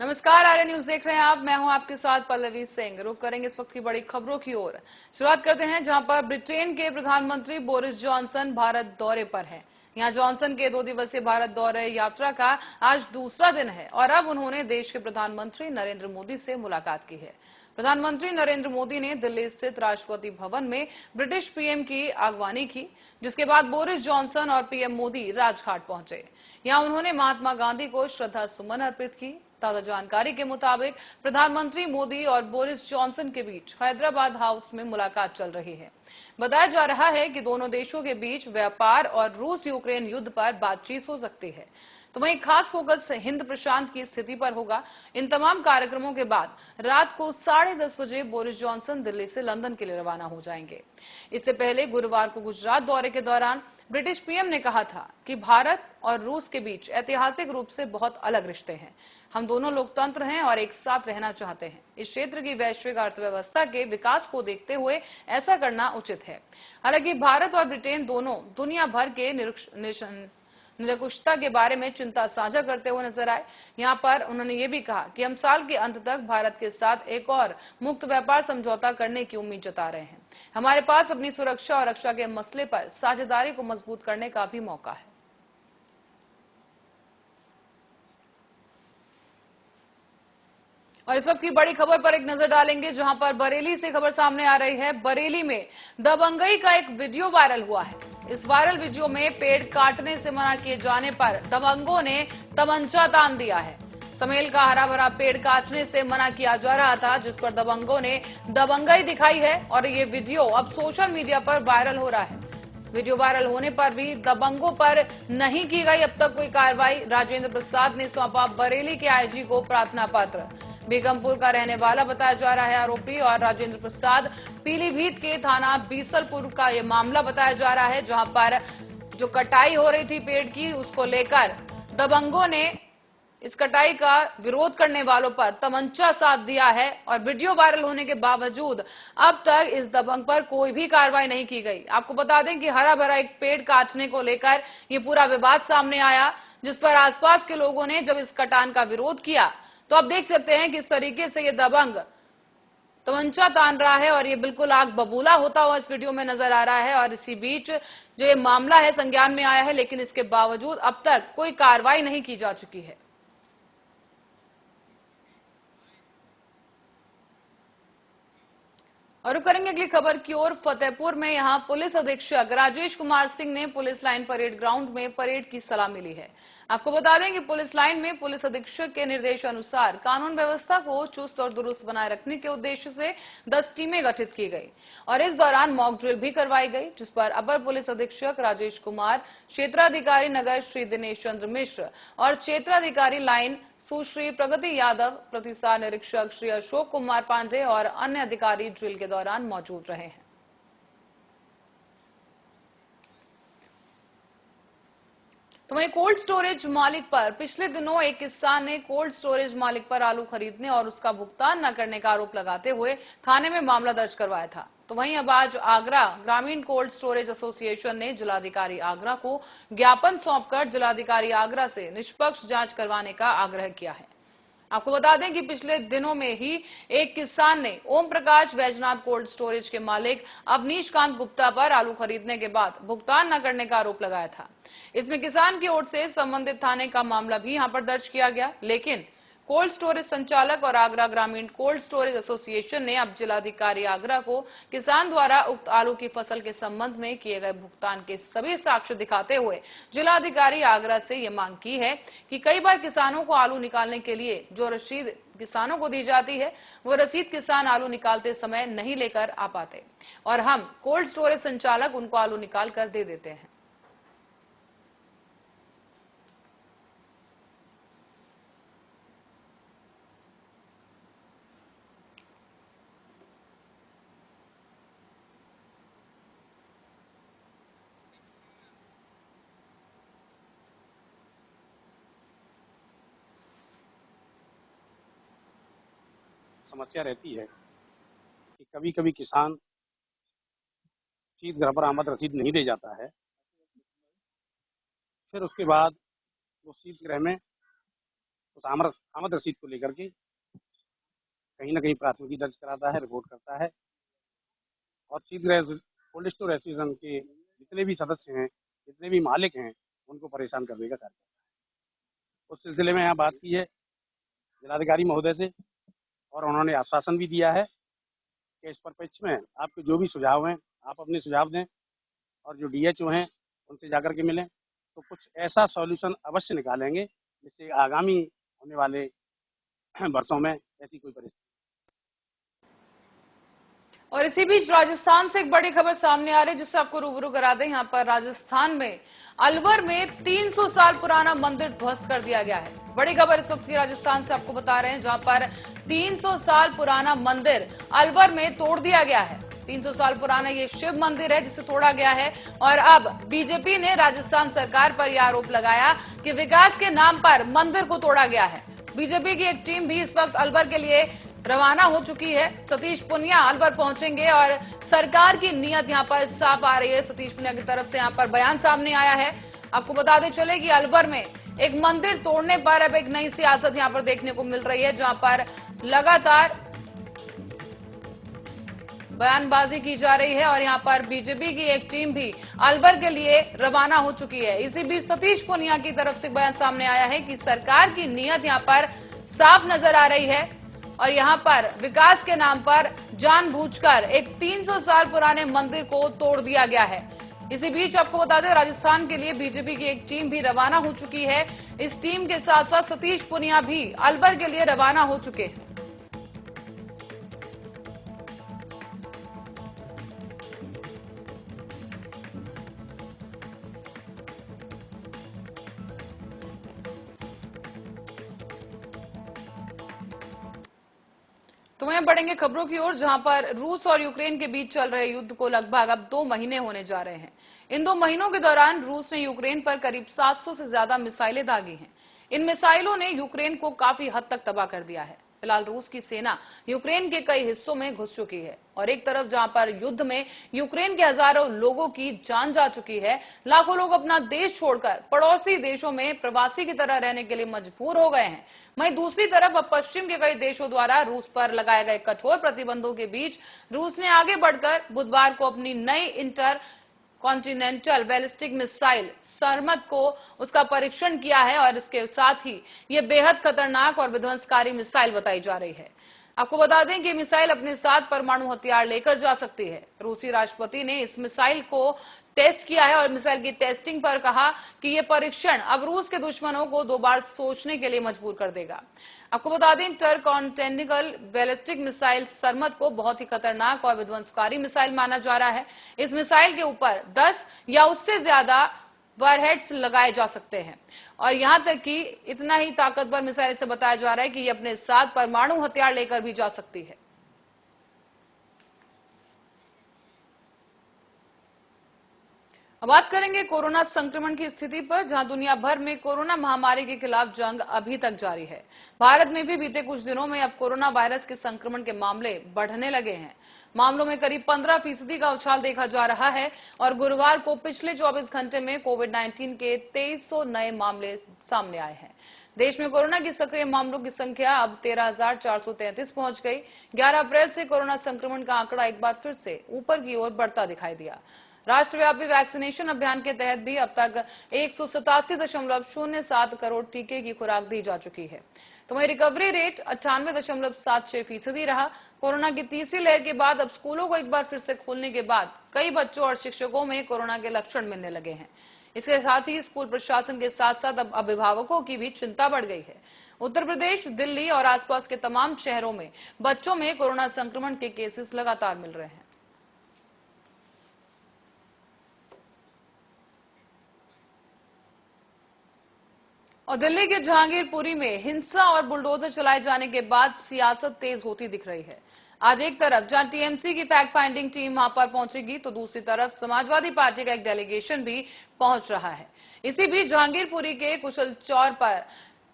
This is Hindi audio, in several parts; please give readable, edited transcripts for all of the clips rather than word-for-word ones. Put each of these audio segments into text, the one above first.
नमस्कार, आर्य न्यूज देख रहे हैं आप। मैं हूं आपके साथ पल्लवी सिंह। रुक करेंगे इस वक्त की बड़ी खबरों की ओर। शुरुआत करते हैं जहां पर ब्रिटेन के प्रधानमंत्री बोरिस जॉनसन भारत दौरे पर हैं। यहां जॉनसन के 2 दिवसीय भारत दौरे यात्रा का आज दूसरा दिन है और अब उन्होंने देश के प्रधानमंत्री नरेंद्र मोदी से मुलाकात की है। प्रधानमंत्री नरेंद्र मोदी ने दिल्ली स्थित राष्ट्रपति भवन में ब्रिटिश पीएम की अगवानी की, जिसके बाद बोरिस जॉनसन और पीएम मोदी राजघाट पहुंचे। यहां उन्होंने महात्मा गांधी को श्रद्धा सुमन अर्पित की। ताजा जानकारी के मुताबिक प्रधानमंत्री मोदी और बोरिस जॉनसन के बीच हैदराबाद हाउस में मुलाकात चल रही है। बताया जा रहा है कि दोनों देशों के बीच व्यापार और रूस यूक्रेन युद्ध पर बातचीत हो सकती है। तो वहीं खास फोकस हिंद प्रशांत की स्थिति पर होगा। इन तमाम कार्यक्रमों के बाद रात को 10:30 बजे बोरिस जॉनसन दिल्ली से लंदन के लिए रवाना हो जाएंगे। इससे पहले गुरुवार को गुजरात दौरे के दौरान ब्रिटिश पीएम ने कहा था कि भारत और रूस के बीच ऐतिहासिक रूप से बहुत अलग रिश्ते हैं। हम दोनों लोकतंत्र हैं और एक साथ रहना चाहते हैं। इस क्षेत्र की वैश्विक अर्थव्यवस्था के विकास को देखते हुए ऐसा करना उचित है। हालांकि भारत और ब्रिटेन दोनों दुनिया भर के निरंकुशता के बारे में चिंता साझा करते हुए नजर आए। यहाँ पर उन्होंने ये भी कहा कि हम साल के अंत तक भारत के साथ एक और मुक्त व्यापार समझौता करने की उम्मीद जता रहे हैं। हमारे पास अपनी सुरक्षा और रक्षा के मसले पर साझेदारी को मजबूत करने का भी मौका है। और इस वक्त की बड़ी खबर पर एक नजर डालेंगे, जहां पर बरेली से खबर सामने आ रही है। बरेली में दबंगई का एक वीडियो वायरल हुआ है। इस वायरल वीडियो में पेड़ काटने से मना किए जाने पर दबंगों ने तमंचा तान दिया है। समेल का हरा भरा पेड़ काटने से मना किया जा रहा था, जिस पर दबंगों ने दबंगई दिखाई है और ये वीडियो अब सोशल मीडिया पर वायरल हो रहा है। वीडियो वायरल होने पर भी दबंगों पर नहीं की गई अब तक कोई कार्रवाई। राजेंद्र प्रसाद ने सौंपा बरेली के आईजी को प्रार्थना पत्र। बेगमपुर का रहने वाला बताया जा रहा है आरोपी, और राजेंद्र प्रसाद पीलीभीत के थाना बीसलपुर का यह मामला बताया जा रहा है, जहां पर जो कटाई हो रही थी पेड़ की, उसको लेकर दबंगों ने इस कटाई का विरोध करने वालों पर तमंचा साध दिया है। और वीडियो वायरल होने के बावजूद अब तक इस दबंग पर कोई भी कार्रवाई नहीं की गई। आपको बता दें कि हरा भरा एक पेड़ काटने को लेकर ये पूरा विवाद सामने आया, जिस पर आसपास के लोगों ने जब इस कटान का विरोध किया तो आप देख सकते हैं कि इस तरीके से ये दबंग तमंचा तान रहा है और ये बिल्कुल आग बबूला होता हुआ इस वीडियो में नजर आ रहा है। और इसी बीच जो ये मामला है संज्ञान में आया है, लेकिन इसके बावजूद अब तक कोई कार्रवाई नहीं की जा चुकी है। और करेंगे अगली खबर की ओर। फतेहपुर में यहां पुलिस अधीक्षक राजेश कुमार सिंह ने पुलिस लाइन परेड ग्राउंड में परेड की सलामी ली है। आपको बता दें कि पुलिस लाइन में पुलिस अधीक्षक के निर्देश अनुसार कानून व्यवस्था को चुस्त और दुरुस्त बनाए रखने के उद्देश्य से 10 टीमें गठित की गई और इस दौरान मॉक ड्रिल भी करवाई गई, जिस पर अपर पुलिस अधीक्षक राजेश कुमार, क्षेत्राधिकारी नगर श्री दिनेश चंद्र मिश्र और क्षेत्राधिकारी लाइन सुश्री प्रगति यादव, प्रतिसार निरीक्षक श्री अशोक कुमार पांडे और अन्य अधिकारी ड्रिल के दौरान मौजूद रहे हैं। तो वहीं कोल्ड स्टोरेज मालिक पर पिछले दिनों एक किसान ने कोल्ड स्टोरेज मालिक पर आलू खरीदने और उसका भुगतान न करने का आरोप लगाते हुए थाने में मामला दर्ज करवाया था। तो वहीं अब आज आगरा ग्रामीण कोल्ड स्टोरेज एसोसिएशन ने जिलाधिकारी आगरा को ज्ञापन सौंपकर जिलाधिकारी आगरा से निष्पक्ष जांच करवाने का आग्रह किया है। आपको बता दें कि पिछले दिनों में ही एक किसान ने ओम प्रकाश वैजनाथ कोल्ड स्टोरेज के मालिक अवनीश कांत गुप्ता पर आलू खरीदने के बाद भुगतान न करने का आरोप लगाया था। इसमें किसान की ओर से संबंधित थाने का मामला भी यहां पर दर्ज किया गया, लेकिन कोल्ड स्टोरेज संचालक और आगरा ग्रामीण कोल्ड स्टोरेज एसोसिएशन ने अब जिलाधिकारी आगरा को किसान द्वारा उक्त आलू की फसल के संबंध में किए गए भुगतान के सभी साक्ष्य दिखाते हुए जिलाधिकारी आगरा से ये मांग की है कि कई बार किसानों को आलू निकालने के लिए जो रसीद किसानों को दी जाती है, वो रसीद किसान आलू निकालते समय नहीं लेकर आ पाते और हम कोल्ड स्टोरेज संचालक उनको आलू निकाल कर दे देते हैं। समस्या रहती है कि कभी कभी किसान शीत गृह पर आमद रसीद नहीं दे जाता है, फिर उसके बाद वो शीत गृह में उस आमद रसीद को लेकर के कहीं न कहीं प्राथमिकी दर्ज कराता है, रिपोर्ट करता है और शीघ्र कोल्ड स्टोर एसोसिएशन के जितने भी सदस्य हैं, जितने भी मालिक हैं, उनको परेशान करने का कार्य करता है। उस सिलसिले में यहाँ बात की है जिलाधिकारी महोदय से और उन्होंने आश्वासन भी दिया है कि इस परिप्रेक्ष्य में आपके जो भी सुझाव हैं, आप अपने सुझाव दें और जो डीएचओ हैं, उनसे जाकर के मिलें, तो कुछ ऐसा सॉल्यूशन अवश्य निकालेंगे, जिससे आगामी होने वाले वर्षों में ऐसी कोई परिस्थिति। और इसी बीच राजस्थान से एक बड़ी खबर सामने आ रही है जिससे आपको रूबरू करा दें। यहाँ पर राजस्थान में अलवर में 300 साल पुराना मंदिर ध्वस्त कर दिया गया है। बड़ी खबर इस वक्त की राजस्थान से आपको बता रहे हैं, जहां पर 300 साल पुराना मंदिर अलवर में तोड़ दिया गया है। 300 साल पुराना ये शिव मंदिर है जिसे तोड़ा गया है और अब बीजेपी ने राजस्थान सरकार पर यह आरोप लगाया कि विकास के नाम पर मंदिर को तोड़ा गया है। बीजेपी की एक टीम भी इस वक्त अलवर के लिए रवाना हो चुकी है। सतीश पुनिया अलवर पहुंचेंगे और सरकार की नीयत यहां पर साफ आ रही है। सतीश पुनिया की तरफ से यहां पर बयान सामने आया है। आपको बताते चले कि अलवर में एक मंदिर तोड़ने पर अब एक नई सियासत यहां पर देखने को मिल रही है, जहां पर लगातार बयानबाजी की जा रही है और यहां पर बीजेपी की एक टीम भी अलवर के लिए रवाना हो चुकी है। इसी बीच सतीश पुनिया की तरफ से बयान सामने आया है कि सरकार की नीयत यहां पर साफ नजर आ रही है और यहां पर विकास के नाम पर जानबूझकर एक 300 साल पुराने मंदिर को तोड़ दिया गया है। इसी बीच आपको बता दें राजस्थान के लिए बीजेपी की एक टीम भी रवाना हो चुकी है। इस टीम के साथ साथ सतीश पुनिया भी अलवर के लिए रवाना हो चुके हैं। तो वहीं बढ़ेंगे खबरों की ओर, जहां पर रूस और यूक्रेन के बीच चल रहे युद्ध को लगभग अब 2 महीने होने जा रहे हैं। इन 2 महीनों के दौरान रूस ने यूक्रेन पर करीब 700 से ज्यादा मिसाइलें दागी हैं। इन मिसाइलों ने यूक्रेन को काफी हद तक तबाह कर दिया है। फिलहाल रूस की सेना यूक्रेन के कई हिस्सों में घुस चुकी है और एक तरफ जहां पर युद्ध में यूक्रेन के हजारों लोगों की जान जा चुकी है, लाखों लोग अपना देश छोड़कर पड़ोसी देशों में प्रवासी की तरह रहने के लिए मजबूर हो गए हैं। वहीं दूसरी तरफ अब पश्चिम के कई देशों द्वारा रूस पर लगाए गए कठोर प्रतिबंधों के बीच रूस ने आगे बढ़कर बुधवार को अपनी नई इंटर कॉन्टिनेंटल बैलिस्टिक मिसाइल सरमत को उसका परीक्षण किया है और इसके साथ ही ये बेहद खतरनाक और विध्वंसकारी मिसाइल बताई जा रही है। आपको बता दें कि मिसाइल अपने साथ परमाणु हथियार लेकर जा सकती है। रूसी राष्ट्रपति ने इस मिसाइल को टेस्ट किया है और मिसाइल की टेस्टिंग पर कहा कि यह परीक्षण अब रूस के दुश्मनों को 2 बार सोचने के लिए मजबूर कर देगा। आपको बता दें इंटरकॉन्टिनेंटल बैलिस्टिक मिसाइल सरमत को बहुत ही खतरनाक और विध्वंसकारी मिसाइल माना जा रहा है। इस मिसाइल के ऊपर 10 या उससे ज्यादा वॉरहेड्स लगाए जा सकते हैं और यहां तक कि इतना ही ताकतवर मिसाइल से बताया जा रहा है कि ये अपने साथ परमाणु हथियार लेकर भी जा सकती है। अब बात करेंगे कोरोना संक्रमण की स्थिति पर, जहां दुनिया भर में कोरोना महामारी के खिलाफ जंग अभी तक जारी है। भारत में भी बीते कुछ दिनों में अब कोरोना वायरस के संक्रमण के मामले बढ़ने लगे हैं। मामलों में करीब 15% का उछाल देखा जा रहा है और गुरुवार को पिछले 24 घंटे में कोविड-19 के 2300 नए मामले सामने आए हैं। देश में कोरोना की सक्रिय मामलों की संख्या अब 13,433 पहुंच गई। 11 अप्रैल से कोरोना संक्रमण का आंकड़ा एक बार फिर से ऊपर की ओर बढ़ता दिखाई दिया। राष्ट्रव्यापी वैक्सीनेशन अभियान के तहत भी अब तक 187.07 करोड़ टीके की खुराक दी जा चुकी है। तो वहीं रिकवरी रेट 98.76% रहा। कोरोना की तीसरी लहर के बाद अब स्कूलों को एक बार फिर से खोलने के बाद कई बच्चों और शिक्षकों में कोरोना के लक्षण मिलने लगे हैं। इसके साथ ही स्कूल प्रशासन के साथ साथ अब अभिभावकों की भी चिंता बढ़ गई है। उत्तर प्रदेश, दिल्ली और आसपास के तमाम शहरों में बच्चों में कोरोना संक्रमण के केसेस लगातार मिल रहे हैं। और दिल्ली के जहांगीरपुरी में हिंसा और बुलडोजर चलाए जाने के बाद सियासत तेज होती दिख रही है। आज एक तरफ जहां टीएमसी की फैक्ट फाइंडिंग टीम वहां पर पहुंचेगी, तो दूसरी तरफ समाजवादी पार्टी का एक डेलीगेशन भी पहुंच रहा है। इसी बीच जहांगीरपुरी के कुशल चौर पर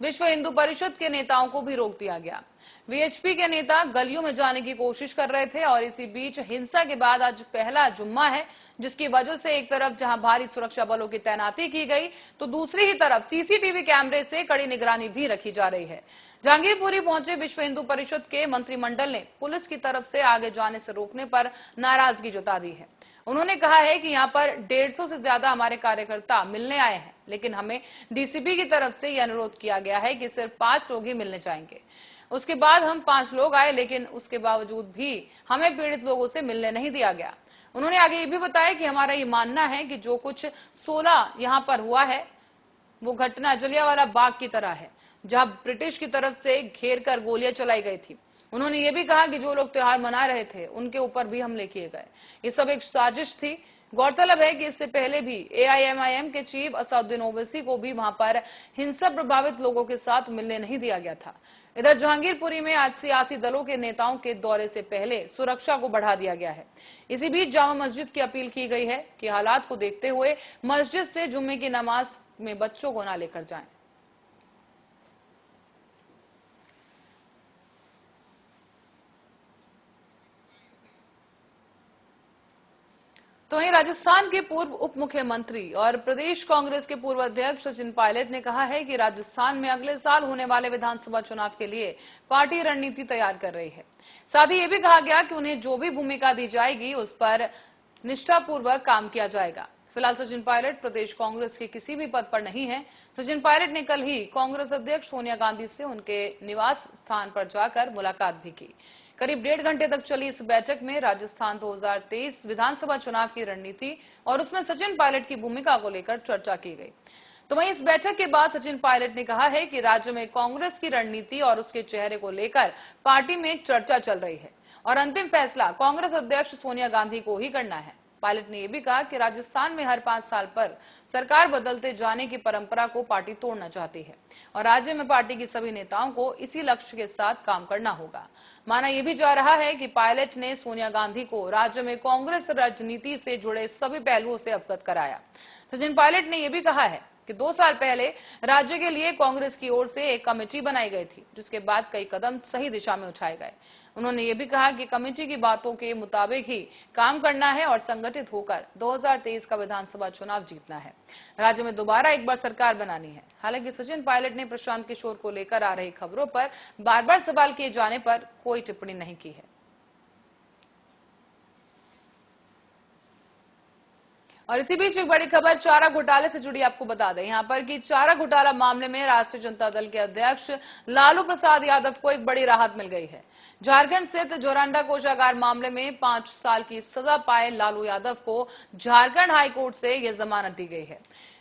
विश्व हिंदू परिषद के नेताओं को भी रोक दिया गया। वीएचपी के नेता गलियों में जाने की कोशिश कर रहे थे और इसी बीच हिंसा के बाद आज पहला जुम्मा है, जिसकी वजह से एक तरफ जहां भारी सुरक्षा बलों की तैनाती की गई, तो दूसरी ही तरफ सीसीटीवी कैमरे से कड़ी निगरानी भी रखी जा रही है। जहांगीरपुरी पहुंचे विश्व हिंदू परिषद के मंत्रिमंडल ने पुलिस की तरफ से आगे जाने से रोकने पर नाराजगी जता दी है। उन्होंने कहा है कि यहां पर 150 से ज्यादा हमारे कार्यकर्ता मिलने आए हैं, लेकिन हमें डीसीपी की तरफ से यह अनुरोध किया गया है कि सिर्फ 5 लोग ही मिलने जाएंगे। उसके बाद हम 5 लोग आए, लेकिन उसके बावजूद भी हमें पीड़ित लोगों से मिलने नहीं दिया गया। उन्होंने आगे ये भी बताया कि हमारा ये मानना है कि जो कुछ 16 यहां पर हुआ है वो घटना जलियांवाला बाग की तरह है, जहां ब्रिटिश की तरफ से घेर कर गोलियां चलाई गई थी। उन्होंने ये भी कहा कि जो लोग त्योहार मना रहे थे उनके ऊपर भी हमले किए गए। ये सब एक साजिश थी। गौरतलब है कि इससे पहले भी एआईएमआईएम के चीफ असदुद्दीन ओवैसी को भी वहां पर हिंसा प्रभावित लोगों के साथ मिलने नहीं दिया गया था। इधर जहांगीरपुरी में आज सियासी दलों के नेताओं के दौरे से पहले सुरक्षा को बढ़ा दिया गया है। इसी बीच जामा मस्जिद की अपील की गई है कि हालात को देखते हुए मस्जिद से जुम्मे की नमाज में बच्चों को ना लेकर जाएं। तो वहीं राजस्थान के पूर्व उप मुख्यमंत्री और प्रदेश कांग्रेस के पूर्व अध्यक्ष सचिन पायलट ने कहा है कि राजस्थान में अगले साल होने वाले विधानसभा चुनाव के लिए पार्टी रणनीति तैयार कर रही है। साथ ही ये भी कहा गया कि उन्हें जो भी भूमिका दी जाएगी उस पर निष्ठापूर्वक काम किया जाएगा। फिलहाल सचिन पायलट प्रदेश कांग्रेस के किसी भी पद पर नहीं है। सचिन पायलट ने कल ही कांग्रेस अध्यक्ष सोनिया गांधी से उनके निवास स्थान पर जाकर मुलाकात भी की। करीब 1.5 घंटे तक चली इस बैठक में राजस्थान 2023 विधानसभा चुनाव की रणनीति और उसमें सचिन पायलट की भूमिका को लेकर चर्चा की गई। तो वहीं इस बैठक के बाद सचिन पायलट ने कहा है कि राज्य में कांग्रेस की रणनीति और उसके चेहरे को लेकर पार्टी में चर्चा चल रही है और अंतिम फैसला कांग्रेस अध्यक्ष सोनिया गांधी को ही करना है। पायलट ने यह भी कहा कि राजस्थान में हर 5 साल पर सरकार बदलते जाने की परंपरा को पार्टी तोड़ना चाहती है और राज्य में पार्टी के सभी नेताओं को इसी लक्ष्य के साथ काम करना होगा। माना यह भी जा रहा है कि पायलट ने सोनिया गांधी को राज्य में कांग्रेस राजनीति से जुड़े सभी पहलुओं से अवगत कराया। सचिन पायलट ने यह भी कहा है कि 2 साल पहले राज्य के लिए कांग्रेस की ओर से एक कमेटी बनाई गई थी, जिसके बाद कई कदम सही दिशा में उठाए गए। उन्होंने ये भी कहा कि कमेटी की बातों के मुताबिक ही काम करना है और संगठित होकर 2023 का विधानसभा चुनाव जीतना है। राज्य में दोबारा एक बार सरकार बनानी है। हालांकि सचिन पायलट ने प्रशांत किशोर को लेकर आ रही खबरों पर बार-बार सवाल किए जाने पर कोई टिप्पणी नहीं की है। और इसी बीच एक बड़ी खबर चारा घोटाले से जुड़ी आपको बता दें यहां पर कि चारा घोटाला मामले में राष्ट्रीय जनता दल के अध्यक्ष लालू प्रसाद यादव को एक बड़ी राहत मिल गई है। झारखंड स्थित जोरांडा कोषागार मामले में 5 साल की सजा पाए लालू यादव को झारखंड हाईकोर्ट से यह जमानत दी गई है।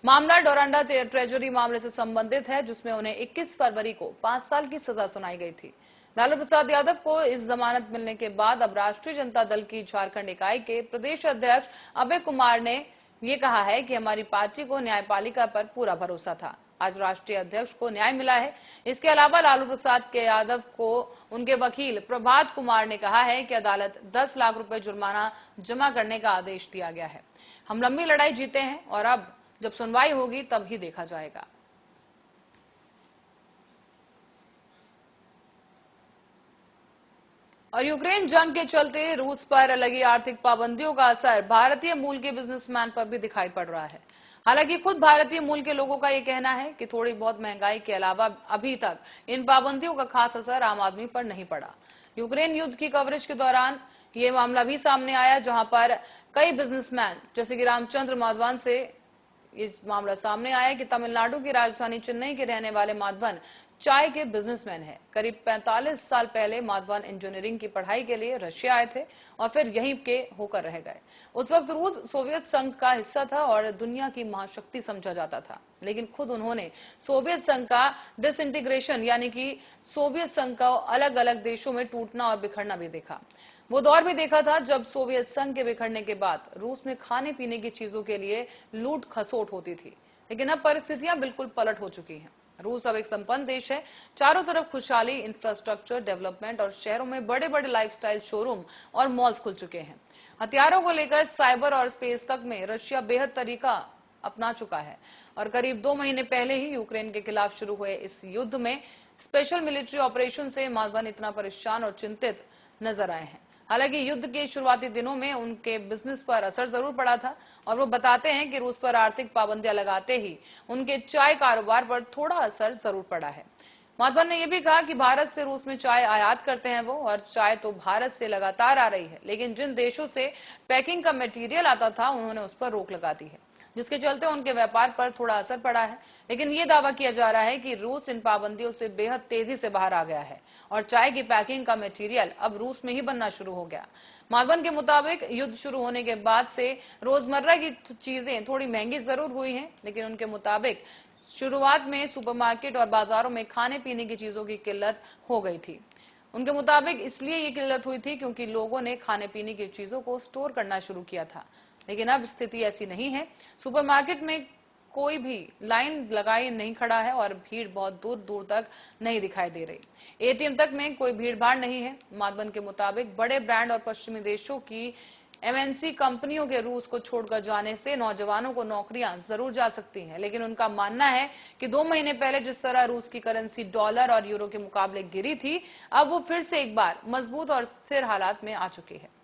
मामला डोरांडा ट्रेजरी मामले से संबंधित है, जिसमें उन्हें 21 फरवरी को 5 साल की सजा सुनाई गई थी। लालू प्रसाद यादव को इस जमानत मिलने के बाद अब राष्ट्रीय जनता दल की झारखंड इकाई के प्रदेश अध्यक्ष अभय कुमार ने ये कहा है कि हमारी पार्टी को न्यायपालिका पर पूरा भरोसा था। आज राष्ट्रीय अध्यक्ष को न्याय मिला है। इसके अलावा लालू प्रसाद के यादव को उनके वकील प्रभात कुमार ने कहा है कि अदालत 10 लाख रुपए जुर्माना जमा करने का आदेश दिया गया है। हम लंबी लड़ाई जीते हैं और अब जब सुनवाई होगी तब ही देखा जाएगा। और यूक्रेन जंग के चलते रूस पर लगी आर्थिक पाबंदियों का असर भारतीय मूल के बिजनेसमैन पर भी दिखाई पड़ रहा है। हालांकि खुद भारतीय मूल के लोगों का यह कहना है कि थोड़ी बहुत महंगाई के अलावा अभी तक इन पाबंदियों का खास असर आम आदमी पर नहीं पड़ा। यूक्रेन युद्ध की कवरेज के दौरान ये मामला भी सामने आया, जहां पर कई बिजनेसमैन जैसे कि रामचंद्र माधवन से ये मामला सामने आया कि तमिलनाडु की राजधानी चेन्नई के रहने वाले माधवन चाय के बिजनेसमैन हैं। करीब 45 साल पहले माधवन इंजीनियरिंग की पढ़ाई के लिए रशिया आए थे और फिर यहीं के होकर रह गए। उस वक्त रूस सोवियत संघ का हिस्सा था और दुनिया की महाशक्ति समझा जाता था, लेकिन खुद उन्होंने सोवियत संघ का डिसइंटीग्रेशन यानी कि सोवियत संघ का अलग अलग देशों में टूटना और बिखरना भी देखा। वो दौर भी देखा था जब सोवियत संघ के बिखरने के बाद रूस में खाने पीने की चीजों के लिए लूट खसोट होती थी, लेकिन अब परिस्थितियां बिल्कुल पलट हो चुकी हैं। रूस अब एक संपन्न देश है। चारों तरफ खुशहाली, इंफ्रास्ट्रक्चर डेवलपमेंट और शहरों में बड़े बड़े लाइफस्टाइल शोरूम और मॉल्स खुल चुके हैं। हथियारों को लेकर साइबर और स्पेस तक में रशिया बेहद तरीका अपना चुका है और करीब 2 महीने पहले ही यूक्रेन के खिलाफ शुरू हुए इस युद्ध में स्पेशल मिलिट्री ऑपरेशन से माधवन इतना परेशान और चिंतित नजर आए हैं। हालांकि युद्ध के शुरुआती दिनों में उनके बिजनेस पर असर जरूर पड़ा था और वो बताते हैं कि रूस पर आर्थिक पाबंदियां लगाते ही उनके चाय कारोबार पर थोड़ा असर जरूर पड़ा है। माधवन ने यह भी कहा कि भारत से रूस में चाय आयात करते हैं वो, और चाय तो भारत से लगातार आ रही है, लेकिन जिन देशों से पैकिंग का मटेरियल आता था उन्होंने उस पर रोक लगा दी है, जिसके चलते उनके व्यापार पर थोड़ा असर पड़ा है। लेकिन ये दावा किया जा रहा है कि रूस इन पाबंदियों से बेहद तेजी से बाहर आ गया है और चाय की पैकिंग का मटेरियल अब रूस में ही बनना शुरू हो गया। माधवन के मुताबिक युद्ध शुरू होने के बाद से रोजमर्रा की चीजें थोड़ी महंगी जरूर हुई हैं, लेकिन उनके मुताबिक शुरुआत में सुपरमार्केट और बाजारों में खाने पीने की चीजों की किल्लत हो गई थी। उनके मुताबिक इसलिए ये किल्लत हुई थी क्योंकि लोगों ने खाने पीने की चीजों को स्टोर करना शुरू किया था। लेकिन अब स्थिति ऐसी नहीं है। सुपरमार्केट में कोई भी लाइन लगाए नहीं खड़ा है और भीड़ बहुत दूर दूर तक नहीं दिखाई दे रही। एटीएम तक में कोई भीड़ भाड़ नहीं है। माधवन के मुताबिक बड़े ब्रांड और पश्चिमी देशों की एमएनसी कंपनियों के रूस को छोड़कर जाने से नौजवानों को नौकरियां जरूर जा सकती हैं, लेकिन उनका मानना है कि 2 महीने पहले जिस तरह रूस की करेंसी डॉलर और यूरो के मुकाबले गिरी थी, अब वो फिर से एक बार मजबूत और स्थिर हालात में आ चुकी है।